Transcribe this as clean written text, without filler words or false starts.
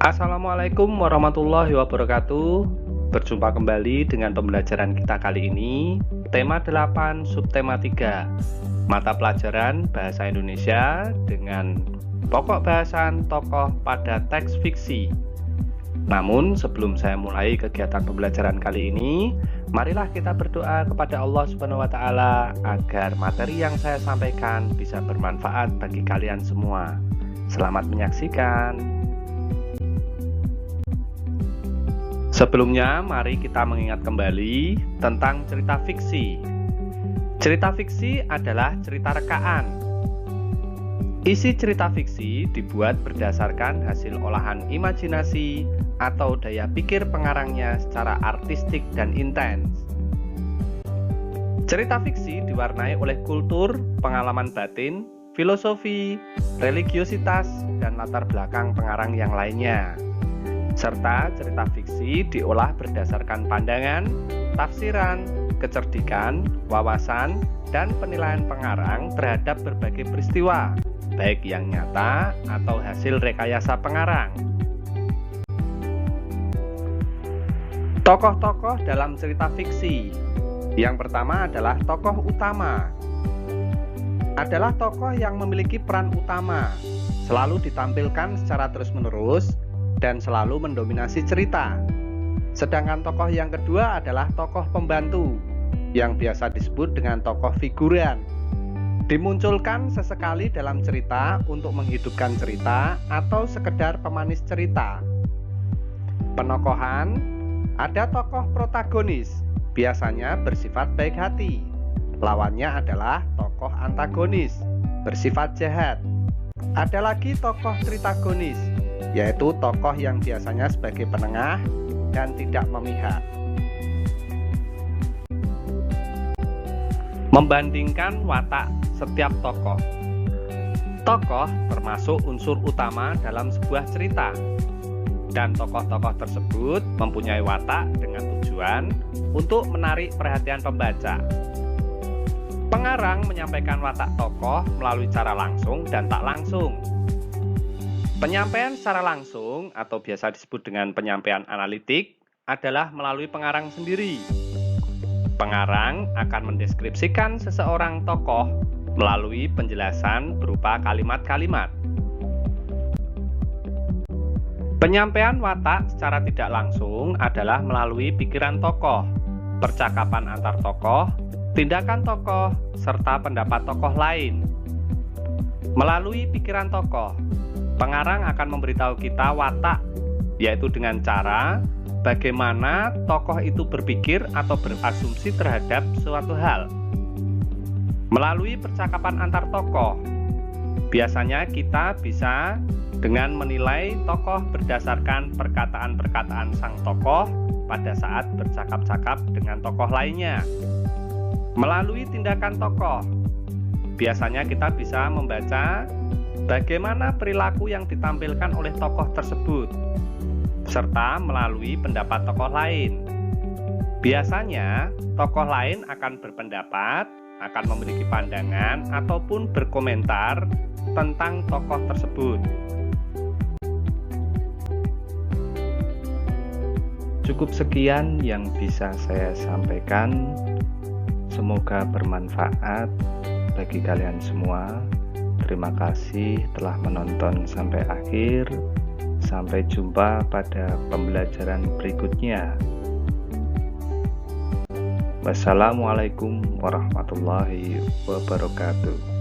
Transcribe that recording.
Assalamualaikum warahmatullahi wabarakatuh. Berjumpa kembali dengan pembelajaran kita kali ini. Tema 8, subtema 3, mata pelajaran Bahasa Indonesia dengan pokok bahasan tokoh pada teks fiksi. Namun sebelum saya mulai kegiatan pembelajaran kali ini, marilah kita berdoa kepada Allah Subhanahu wa taala agar materi yang saya sampaikan bisa bermanfaat bagi kalian semua. Selamat menyaksikan. Sebelumnya, mari kita mengingat kembali tentang cerita fiksi. Cerita fiksi adalah cerita rekaan. Isi cerita fiksi dibuat berdasarkan hasil olahan imajinasi atau daya pikir pengarangnya secara artistik dan intens. Cerita fiksi diwarnai oleh kultur, pengalaman batin, filosofi, religiositas, dan latar belakang pengarang yang lainnya. Serta cerita fiksi diolah berdasarkan pandangan, tafsiran, kecerdikan, wawasan, dan penilaian pengarang terhadap berbagai peristiwa, baik yang nyata atau hasil rekayasa pengarang. Tokoh-tokoh dalam cerita fiksi. Yang pertama adalah tokoh utama. Adalah tokoh yang memiliki peran utama, selalu ditampilkan secara terus-menerus, dan selalu mendominasi cerita. Sedangkan tokoh yang kedua adalah tokoh pembantu, yang biasa disebut dengan tokoh figuran. Dimunculkan sesekali dalam cerita untuk menghidupkan cerita atau sekedar pemanis cerita. Penokohan, ada tokoh protagonis, biasanya bersifat baik hati. Lawannya adalah tokoh antagonis, bersifat jahat. Ada lagi tokoh tritagonis, yaitu tokoh yang biasanya sebagai penengah dan tidak memihak. Membandingkan watak setiap tokoh. Tokoh termasuk unsur utama dalam sebuah cerita, dan tokoh-tokoh tersebut mempunyai watak dengan tujuan untuk menarik perhatian pembaca. Pengarang menyampaikan watak tokoh melalui cara langsung dan tak langsung. Penyampaian secara langsung atau biasa disebut dengan penyampaian analitik adalah melalui pengarang sendiri. Pengarang akan mendeskripsikan seseorang tokoh melalui penjelasan berupa kalimat-kalimat. Penyampaian watak secara tidak langsung adalah melalui pikiran tokoh, percakapan antar tokoh, tindakan tokoh, serta pendapat tokoh lain. Melalui pikiran tokoh, pengarang akan memberitahu kita watak, yaitu dengan cara bagaimana tokoh itu berpikir atau berasumsi terhadap suatu hal. Melalui percakapan antar tokoh, biasanya kita bisa dengan menilai tokoh berdasarkan perkataan-perkataan sang tokoh pada saat bercakap-cakap dengan tokoh lainnya. Melalui tindakan tokoh, biasanya kita bisa membaca bagaimana perilaku yang ditampilkan oleh tokoh tersebut, serta melalui pendapat tokoh lain. Biasanya, tokoh lain akan berpendapat, akan memiliki pandangan, ataupun berkomentar tentang tokoh tersebut. Cukup sekian yang bisa saya sampaikan. Semoga bermanfaat bagi kalian semua. Terima kasih telah menonton sampai akhir. Sampai jumpa pada pembelajaran berikutnya. Wassalamualaikum warahmatullahi wabarakatuh.